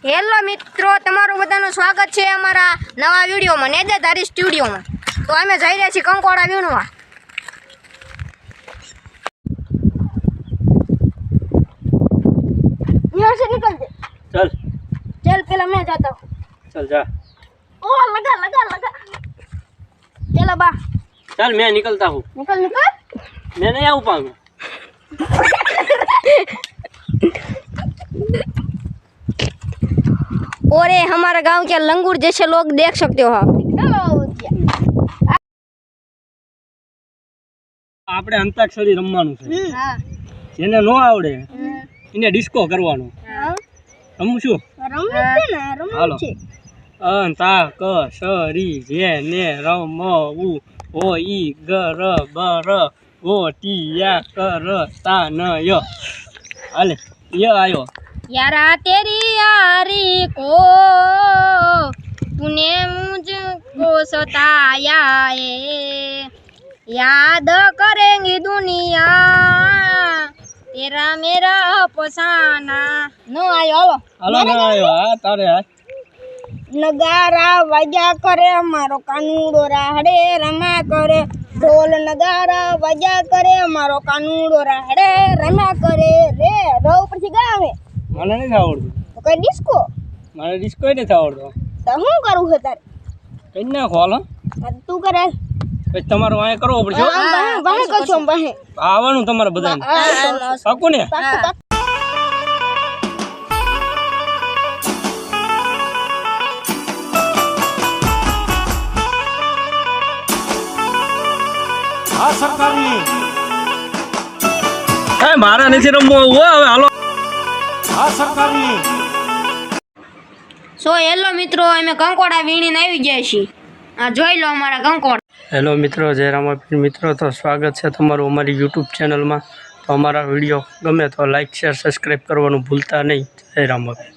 Hello મિત્રો, તમારું બધાનું સ્વાગત છે અમારા નવા વિડીયોમાં નેજાધારી સ્ટુડિયોમાં। તો અમે જઈ રહ્યા છીએ કંકોડા વીણવા। यहाँ से निकल दे। चल चल पहले मैं जाता हूँ। चल जा। ओ लगा लगा लगा। चलो बा। चल मैं निकलता हूँ। निकल निकल। मैं नहीं आ पाऊंगा। और ये हमारे गांव के लंगूर जैसे लोग देख सकते हो आप। આપણે અંતાક્ષરી રમવાનું છે। હા જેને નો આવડે એને ડિસ્કો કરવાનો। રમું છું? હાલો। અંતાક્ષરી જેને રમવું હોય ગરબર ગોટિયા કરતા નય। હાલે ય આયો। यारा तेरी यारी को तूने मुझको सताया है, याद करेंगी दुनिया तेरा मेरा अफसाना। नो आयो हालो હાલો ના આયો। હા તારે હા। नगारा वजा करे मारो कानूड़ो राहड़े रमा करे, ढोल नगारा वजा करे मारो कानूड़ो राहड़े रमा करे रे रो પછી ગાવે। મને નથી આવડતું। તો કઈ ડિસ્કો? મને ડિસ્કો નથી આવડતો। તો હું કરું છે તારે? કઈ નાખો હાલો। તું કરે પછી તમારે વાંય કરવો પડશે। બહે કરશો બહે આવવાનું તમારે બધાને પાકું ને? આ સરકારી મારા નથી રમવું હવે હાલો। આ સરકારી સો હેલો મિત્રો, અમે કંકોડા વીણીને આવી ગયા છીએ। આ જોઈ લો અમારા કંકોડા। હેલો મિત્રો, જય રામાપીર મિત્રો। તો સ્વાગત છે તમારું અમારી યુટ્યુબ ચેનલમાં। તો અમારા વિડીયો ગમે તો લાઇક શેર સબસ્ક્રાઈબ કરવાનું ભૂલતા નહીં। જય રામાપીર।